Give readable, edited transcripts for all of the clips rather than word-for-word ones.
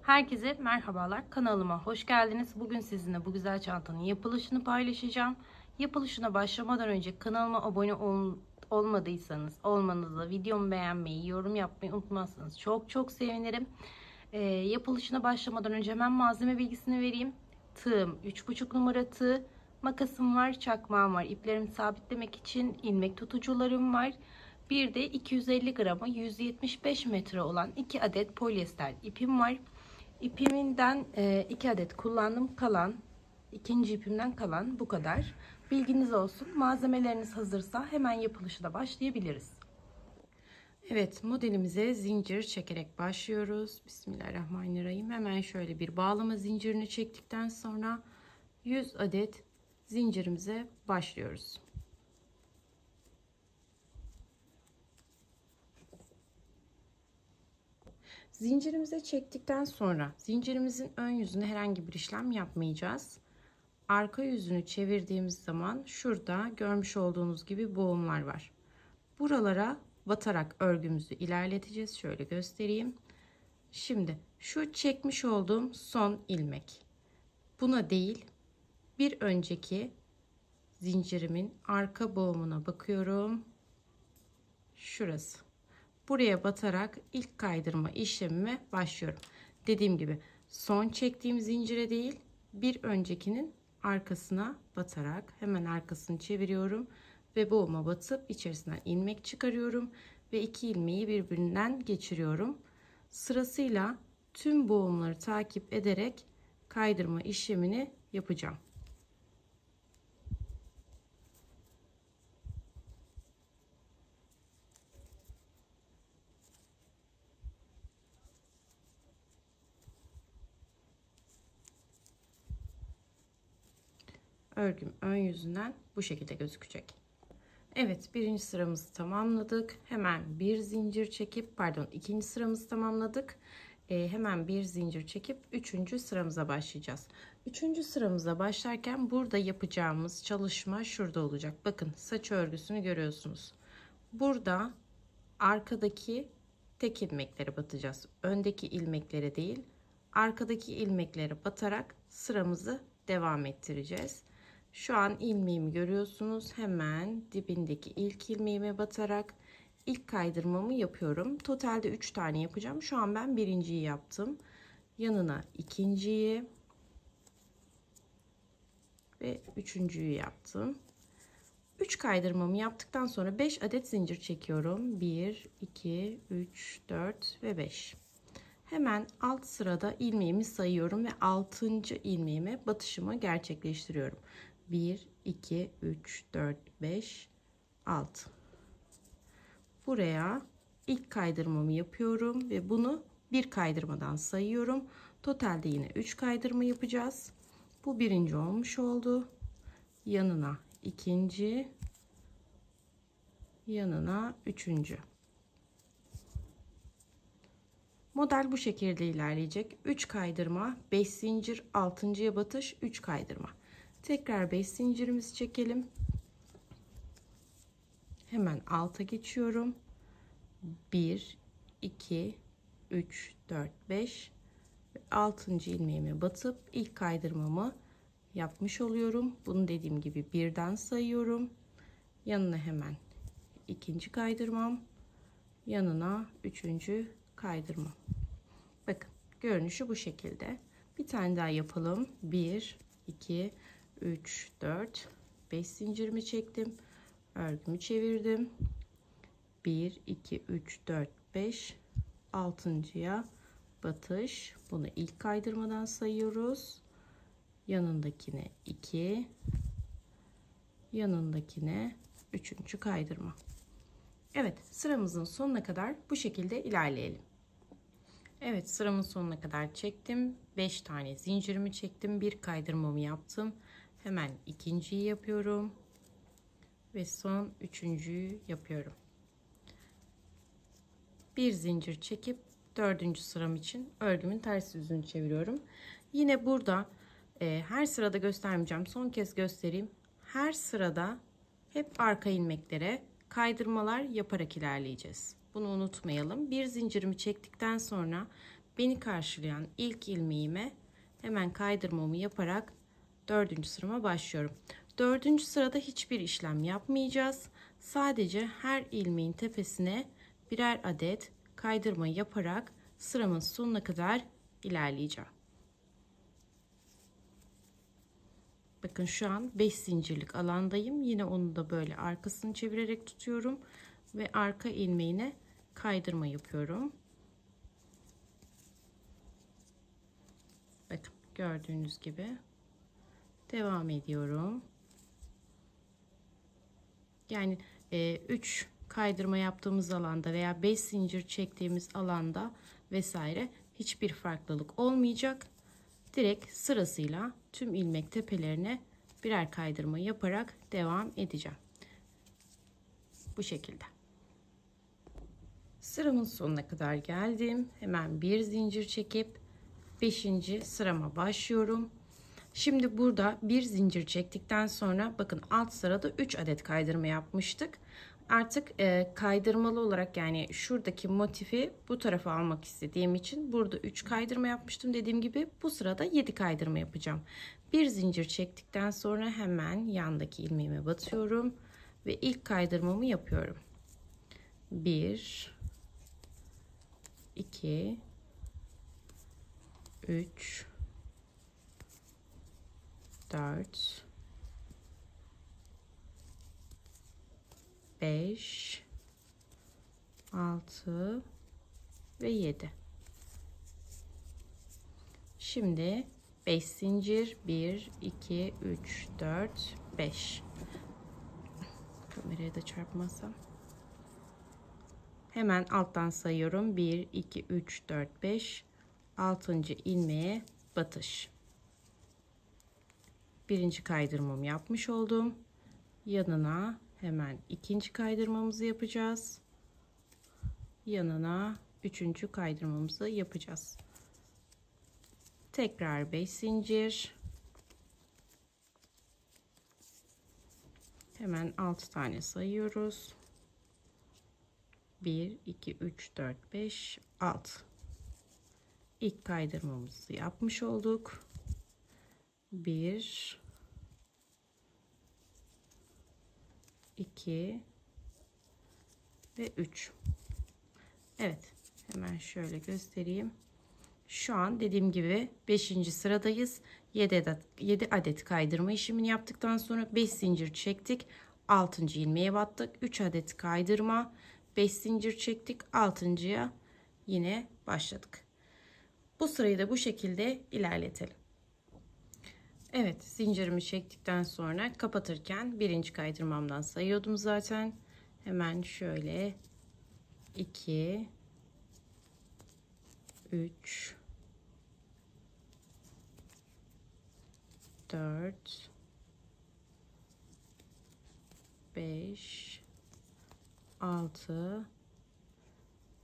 Herkese merhabalar. Kanalıma hoş geldiniz. Bugün sizinle bu güzel çantanın yapılışını paylaşacağım. Yapılışına başlamadan önce kanalıma abone olmadıysanız olmanızı, videomu beğenmeyi, yorum yapmayı unutmazsanız çok sevinirim. Yapılışına başlamadan önce hemen malzeme bilgisini vereyim. Tığım 3,5 numara tığ, makasım var, çakmağım var, iplerimi sabitlemek için ilmek tutucularım var. Bir de 250 grama 175 metre olan 2 adet polyester ipim var. İpimden 2 adet kullandım. Kalan ikinci ipimden kalan bu kadar. Bilginiz olsun. Malzemeleriniz hazırsa hemen yapılışına başlayabiliriz. Evet, modelimize zincir çekerek başlıyoruz. Bismillahirrahmanirrahim. Hemen şöyle bir bağlama zincirini çektikten sonra 100 adet zincirimize başlıyoruz. Zincirimize çektikten sonra zincirimizin ön yüzüne herhangi bir işlem yapmayacağız. Arka yüzünü çevirdiğimiz zaman şurada görmüş olduğunuz gibi boğumlar var. Buralara batarak örgümüzü ilerleteceğiz. Şöyle göstereyim. Şimdi şu çekmiş olduğum son ilmek. Buna değil, bir önceki zincirimin arka boğumuna bakıyorum. Şurası. Buraya batarak ilk kaydırma işlemime başlıyorum. Dediğim gibi son çektiğim zincire değil, bir öncekinin arkasına batarak hemen arkasını çeviriyorum ve boğuma batıp içerisinden ilmek çıkarıyorum ve iki ilmeği birbirinden geçiriyorum. Sırasıyla tüm boğumları takip ederek kaydırma işlemini yapacağım. Örgüm ön yüzünden bu şekilde gözükecek. Evet, birinci sıramızı tamamladık. Hemen bir zincir çekip ikinci sıramızı tamamladık. Hemen bir zincir çekip üçüncü sıramıza başlayacağız. Üçüncü sıramıza başlarken burada yapacağımız çalışma şurada olacak. Bakın, saç örgüsünü görüyorsunuz. Burada arkadaki tek ilmeklere batacağız. Öndeki ilmeklere değil, arkadaki ilmeklere batarak sıramızı devam ettireceğiz. Şu an ilmeğimi görüyorsunuz. Hemen dibindeki ilk ilmeğime batarak ilk kaydırmamı yapıyorum. Totalde 3 tane yapacağım. Şu an ben birinciyi yaptım. Yanına ikinciyi ve üçüncüyü yaptım. 3 kaydırmamı yaptıktan sonra 5 adet zincir çekiyorum. 1, 2, 3, 4 ve 5. Hemen alt sırada ilmeğimi sayıyorum ve 6. ilmeğime batışımı gerçekleştiriyorum. 1, 2, 3, 4, 5, 6. Buraya ilk kaydırmamı yapıyorum ve bunu bir kaydırmadan sayıyorum. Totalde yine 3 kaydırma yapacağız. Bu birinci olmuş oldu. Yanına ikinci, yanına üçüncü. Model bu şekilde ilerleyecek. 3 kaydırma, 5 zincir, 6.'ya batış, 3 kaydırma. Tekrar 5 zincirimizi çekelim. Hemen alta geçiyorum. 1, 2, 3, 4, 5 ve 6. ilmeğime batıp ilk kaydırmamı yapmış oluyorum. Bunu dediğim gibi birden sayıyorum. Yanına hemen ikinci kaydırmam, yanına üçüncü kaydırmam. Bakın, görünüşü bu şekilde. Bir tane daha yapalım. 1, 2, 3, 4, 5 zincirimi çektim. Örgümü çevirdim. 1, 2, 3, 4, 5. 6.'ya batış. Bunu ilk kaydırmadan sayıyoruz. Yanındakine 2. Yanındakine 3. kaydırma. Evet, sıramızın sonuna kadar bu şekilde ilerleyelim. Evet, sıramın sonuna kadar çektim. 5 tane zincirimi çektim. Bir kaydırmamı yaptım. Hemen ikinciyi yapıyorum. Ve son üçüncüyü yapıyorum. Bir zincir çekip 4. sıram için örgümün ters yüzünü çeviriyorum. Yine burada her sırada göstermeyeceğim. Son kez göstereyim. Her sırada hep arka ilmeklere kaydırmalar yaparak ilerleyeceğiz. Bunu unutmayalım. Bir zincirimi çektikten sonra beni karşılayan ilk ilmeğime hemen kaydırmamı yaparak 4. sırama başlıyorum. 4. sırada hiçbir işlem yapmayacağız. Sadece her ilmeğin tepesine birer adet kaydırma yaparak sıramın sonuna kadar ilerleyeceğim. Bakın şu an 5 zincirlik alandayım. Yine onu da böyle arkasını çevirerek tutuyorum ve arka ilmeğine kaydırma yapıyorum. Bakın gördüğünüz gibi devam ediyorum. Yani 3 kaydırma yaptığımız alanda veya 5 zincir çektiğimiz alanda vesaire hiçbir farklılık olmayacak. Direkt sırasıyla tüm ilmek tepelerine birer kaydırma yaparak devam edeceğim. Bu şekilde. Sıramın sonuna kadar geldim. Hemen bir zincir çekip 5. sırama başlıyorum. Şimdi burada bir zincir çektikten sonra bakın alt sırada 3 adet kaydırma yapmıştık. Artık kaydırmalı olarak yani şuradaki motifi bu tarafa almak istediğim için burada 3 kaydırma yapmıştım. Dediğim gibi bu sırada 7 kaydırma yapacağım. Bir zincir çektikten sonra hemen yandaki ilmeğime batıyorum ve ilk kaydırmamı yapıyorum. 1 2 3 4 5 6 ve 7. Şimdi 5 zincir 1 2 3 4 5. Kameraya da çarpmasam. Hemen alttan sayıyorum. 1 2 3 4 5. 6. ilmeğe batış. Birinci kaydırmamı yapmış oldum. Yanına hemen ikinci kaydırmamızı yapacağız. Yanına üçüncü kaydırmamızı yapacağız. Tekrar 5 zincir. Hemen 6 tane sayıyoruz. 1 2 3 4 5 6. İlk kaydırmamızı yapmış olduk. 1 2 ve 3. Evet, hemen şöyle göstereyim. Şu an dediğim gibi 5. sıradayız. 7 adet kaydırma işlemini yaptıktan sonra 5 zincir çektik. 6. ilmeğe battık. 3 adet kaydırma, 5 zincir çektik. 6.'ya yine başladık. Bu sırayı da bu şekilde ilerletelim. Evet, zincirimi çektikten sonra kapatırken birinci kaydırmamdan sayıyordum zaten. Hemen şöyle 2 3 4 5 6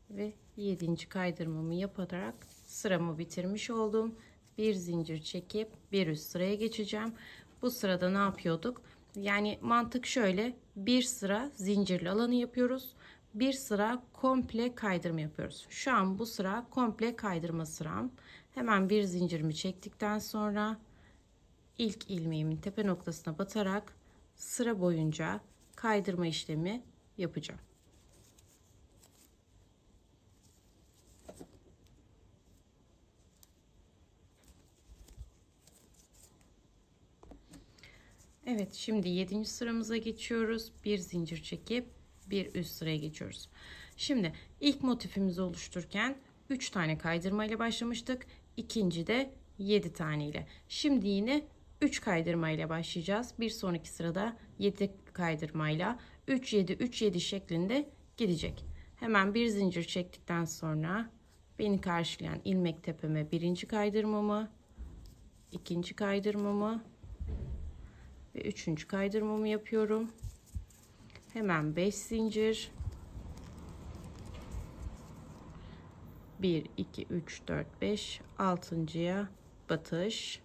ve 7. kaydırmamı yaparak sıramı bitirmiş oldum. Bir zincir çekip bir üst sıraya geçeceğim. Bu sırada ne yapıyorduk? Yani mantık şöyle: bir sıra zincirli alanı yapıyoruz. Bir sıra komple kaydırma yapıyoruz. Şu an bu sıra komple kaydırma sıram. Hemen bir zincirimi çektikten sonra ilk ilmeğimin tepe noktasına batarak sıra boyunca kaydırma işlemi yapacağım. Evet, şimdi 7. sıramıza geçiyoruz. Bir zincir çekip bir üst sıraya geçiyoruz. Şimdi ilk motifimizi oluştururken 3 tane kaydırma ile başlamıştık. İkinci de 7 tane ile. Şimdi yine 3 kaydırma ile başlayacağız. Bir sonraki sırada 7 kaydırmayla 3 7 3 7 şeklinde gidecek. Hemen bir zincir çektikten sonra beni karşılayan ilmek tepeme birinci kaydırmamı, ikinci kaydırmamı ve üçüncü kaydırmamı yapıyorum. Hemen 5 zincir, 1 2 3 4 5, 6.'ya batış.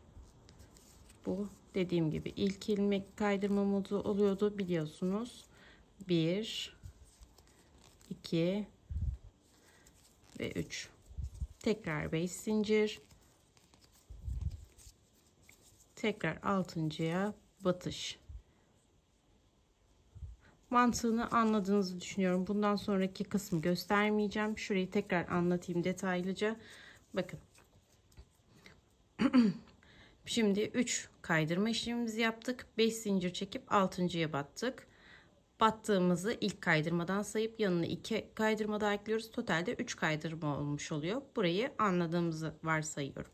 Bu dediğim gibi ilk ilmek kaydırmamız oluyordu, biliyorsunuz. 1 2 ve 3. tekrar 5 zincir, tekrar 6.'ya batış. Mantığını anladığınızı düşünüyorum. Bundan sonraki kısmı göstermeyeceğim. Şurayı tekrar anlatayım detaylıca. Bakın. Şimdi 3 kaydırma işlemimizi yaptık. 5 zincir çekip 6.'ya battık. Battığımızı ilk kaydırmadan sayıp yanına 2 kaydırma daha ekliyoruz. Totalde 3 kaydırma olmuş oluyor. Burayı anladığımızı varsayıyorum.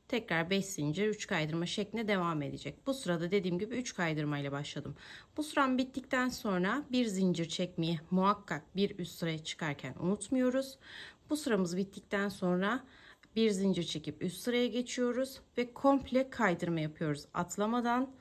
Tekrar 5 zincir 3 kaydırma şeklinde devam edecek. Bu sırada dediğim gibi 3 kaydırma ile başladım. Bu sıram bittikten sonra bir zincir çekmeyi muhakkak bir üst sıraya çıkarken unutmuyoruz. Bu sıramız bittikten sonra bir zincir çekip üst sıraya geçiyoruz ve komple kaydırma yapıyoruz atlamadan.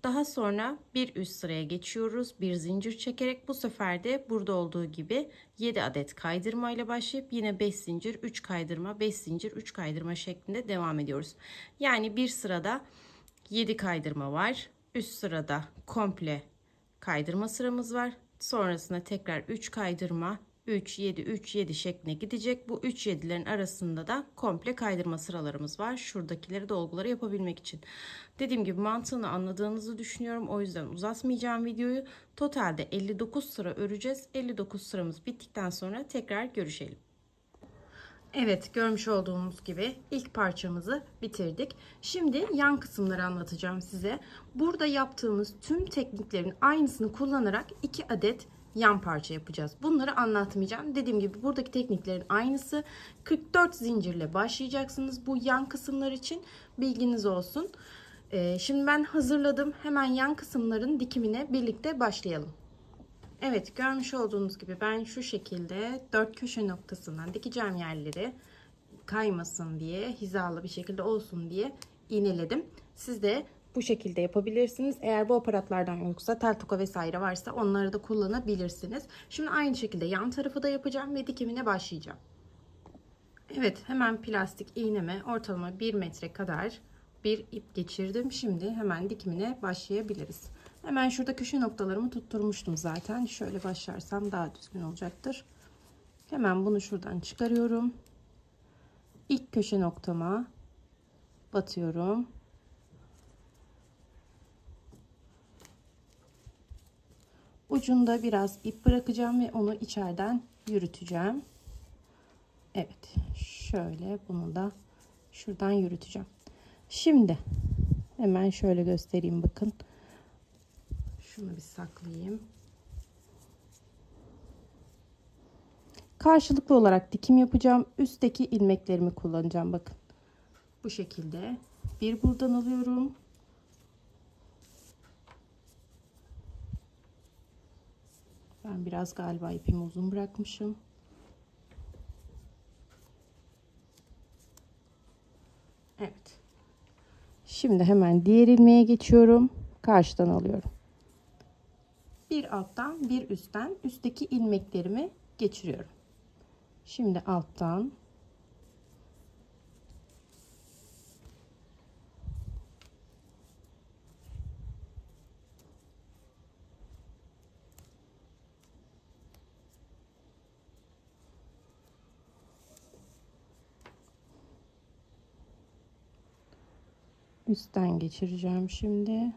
Daha sonra bir üst sıraya geçiyoruz. Bir zincir çekerek bu sefer de burada olduğu gibi 7 adet kaydırma ile başlayıp yine 5 zincir 3 kaydırma 5 zincir 3 kaydırma şeklinde devam ediyoruz. Yani bir sırada 7 kaydırma var. Üst sırada komple kaydırma sıramız var. Sonrasında tekrar 3 kaydırma 3 7 3 7 şeklinde gidecek. Bu 3 7'lerin arasında da komple kaydırma sıralarımız var. Şuradakileri dolguları yapabilmek için. Dediğim gibi mantığını anladığınızı düşünüyorum. O yüzden uzatmayacağım videoyu. Totalde 59 sıra öreceğiz. 59 sıramız bittikten sonra tekrar görüşelim. Evet, görmüş olduğunuz gibi ilk parçamızı bitirdik. Şimdi yan kısımları anlatacağım size. Burada yaptığımız tüm tekniklerin aynısını kullanarak 2 adet yan parça yapacağız. Bunları anlatmayacağım. Dediğim gibi buradaki tekniklerin aynısı. 44 zincirle başlayacaksınız bu yan kısımlar için. Bilginiz olsun. Şimdi ben hazırladım. Hemen yan kısımların dikimine birlikte başlayalım. Evet, görmüş olduğunuz gibi ben şu şekilde 4 köşe noktasından dikeceğim yerleri kaymasın diye, hizalı bir şekilde olsun diye iğneledim. Siz de bu şekilde yapabilirsiniz. Eğer bu aparatlardan yoksa, tel toka vesaire varsa onları da kullanabilirsiniz. Şimdi aynı şekilde yan tarafı da yapacağım ve dikimine başlayacağım. Evet, hemen plastik iğneme ortalama 1 metre kadar bir ip geçirdim. Şimdi hemen dikimine başlayabiliriz. Hemen şurada köşe noktalarımı tutturmuştum zaten. Şöyle başlarsam daha düzgün olacaktır. Hemen bunu şuradan çıkarıyorum. İlk köşe noktama batıyorum. Ucunda biraz ip bırakacağım ve onu içeriden yürüteceğim. Evet, şöyle bunu da şuradan yürüteceğim. Şimdi hemen şöyle göstereyim, bakın. Şunu bir saklayayım. Karşılıklı olarak dikim yapacağım. Üstteki ilmeklerimi kullanacağım, bakın. Bu şekilde bir buradan alıyorum. Ben biraz galiba ipimi uzun bırakmışım. Evet. Şimdi hemen diğer ilmeğe geçiyorum. Karşıdan alıyorum. Bir alttan bir üstten üstteki ilmeklerimi geçiriyorum. Şimdi alttan üstten geçireceğim. Şimdi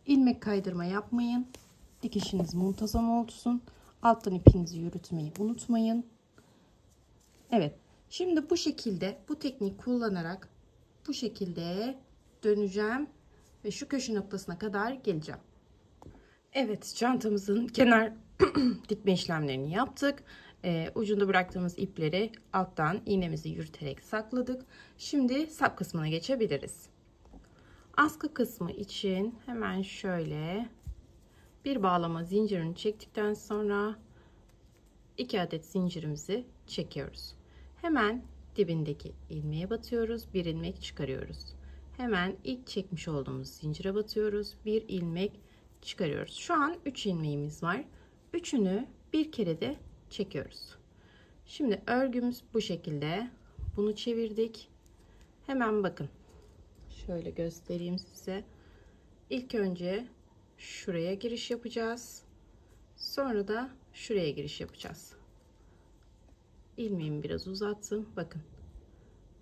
ilmek kaydırma yapmayın. Dikişiniz muntazam olsun. Alttan ipinizi yürütmeyi unutmayın. Evet. Şimdi bu şekilde bu tekniği kullanarak bu şekilde döneceğim ve şu köşe noktasına kadar geleceğim. Evet, çantamızın kenar dikme işlemlerini yaptık. Ucunda bıraktığımız ipleri alttan iğnemizi yürüterek sakladık. Şimdi sap kısmına geçebiliriz. Askı kısmı için hemen şöyle bir bağlama zincirini çektikten sonra 2 adet zincirimizi çekiyoruz. Hemen dibindeki ilmeğe batıyoruz. Bir ilmek çıkarıyoruz. Hemen ilk çekmiş olduğumuz zincire batıyoruz. Bir ilmek çıkarıyoruz. Şu an 3 ilmeğimiz var. Üçünü bir kere de çekiyoruz. Şimdi örgümüz bu şekilde. Bunu çevirdik. Hemen bakın. Şöyle göstereyim size. İlk önce şuraya giriş yapacağız. Sonra da şuraya giriş yapacağız. ilmeğimi biraz uzattım. Bakın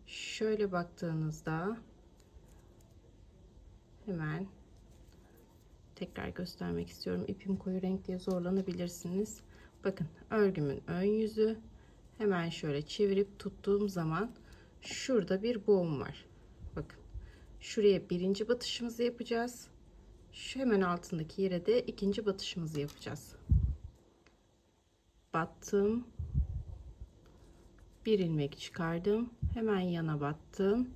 şöyle baktığınızda hemen tekrar göstermek istiyorum. İpim koyu renk diye zorlanabilirsiniz. Bakın örgümün ön yüzü, hemen şöyle çevirip tuttuğum zaman şurada bir boğum var. Bakın şuraya birinci batışımızı yapacağız. Şu hemen altındaki yere de ikinci batışımızı yapacağız. Battım, bir ilmek çıkardım, hemen yana battım,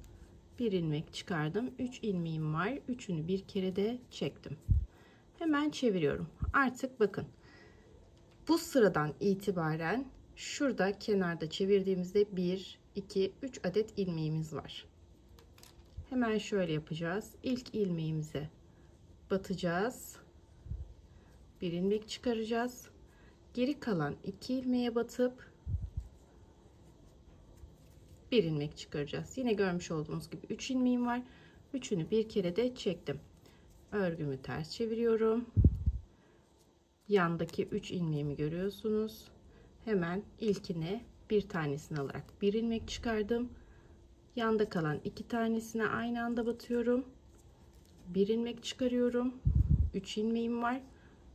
bir ilmek çıkardım, 3 ilmeğim var, üçünü bir kere de çektim. Hemen çeviriyorum. Artık bakın bu sıradan itibaren şurada kenarda çevirdiğimizde 1 2 3 adet ilmeğimiz var. Hemen şöyle yapacağız. İlk ilmeğimize batacağız, bir ilmek çıkaracağız, geri kalan 2 ilmeğe batıp bir ilmek çıkaracağız. Yine görmüş olduğunuz gibi 3 ilmeğim var, üçünü bir kere de çektim. Örgümü ters çeviriyorum. Yandaki 3 ilmeğimi görüyorsunuz. Hemen ilkine bir tanesini alarak bir ilmek çıkardım. Yanda kalan 2 tanesine aynı anda batıyorum, bir ilmek çıkarıyorum, 3 ilmeğim var,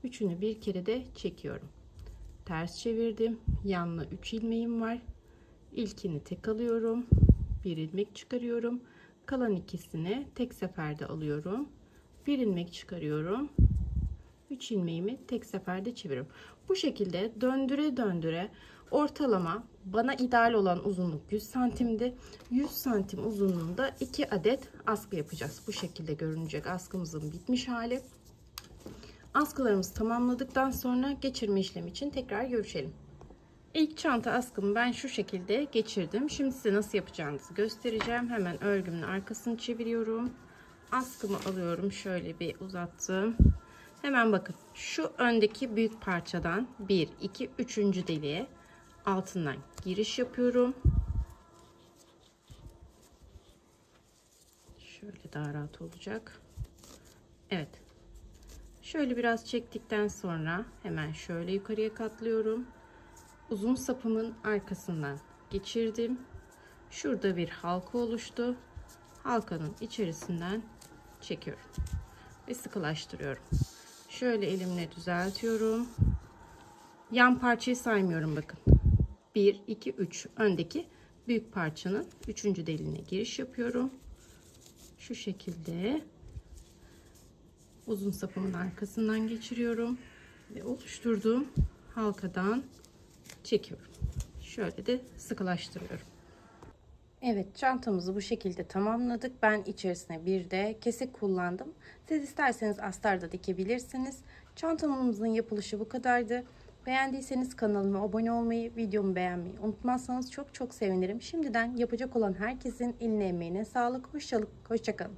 üçünü bir kere de çekiyorum. Ters çevirdim, yanına 3 ilmeğim var, ilkini tek alıyorum, bir ilmek çıkarıyorum, kalan ikisini tek seferde alıyorum, bir ilmek çıkarıyorum, 3 ilmeğimi tek seferde çeviriyorum. Bu şekilde döndüre döndüre ortalama bana ideal olan uzunluk 100 santimdi. 100 santim uzunluğunda 2 adet askı yapacağız. Bu şekilde görünecek askımızın bitmiş hali. Askılarımızı tamamladıktan sonra geçirme işlemi için tekrar görüşelim. İlk çanta askımı ben şu şekilde geçirdim. Şimdi size nasıl yapacağınızı göstereceğim. Hemen örgümün arkasını çeviriyorum. Askımı alıyorum. Şöyle bir uzattım. Hemen bakın şu öndeki büyük parçadan 1 2 3. deliğe altından giriş yapıyorum. Şöyle daha rahat olacak. Evet. Şöyle biraz çektikten sonra hemen şöyle yukarıya katlıyorum. Uzun sapımın arkasından geçirdim. Şurada bir halka oluştu. Halkanın içerisinden çekiyorum ve sıkılaştırıyorum. Şöyle elimle düzeltiyorum. Yan parçayı saymıyorum bakın. 1 2 3 öndeki büyük parçanın 3. deliğine giriş yapıyorum. Şu şekilde uzun sapımın arkasından geçiriyorum ve oluşturduğum halkadan çekiyorum. Şöyle de sıkılaştırıyorum. Evet, çantamızı bu şekilde tamamladık. Ben içerisine bir de kesik kullandım. Siz isterseniz astar da dikebilirsiniz. Çantamızın yapılışı bu kadardı. Beğendiyseniz kanalıma abone olmayı, videomu beğenmeyi unutmazsanız çok çok sevinirim. Şimdiden yapacak olan herkesin eline emeğine sağlık. Hoşça kalın.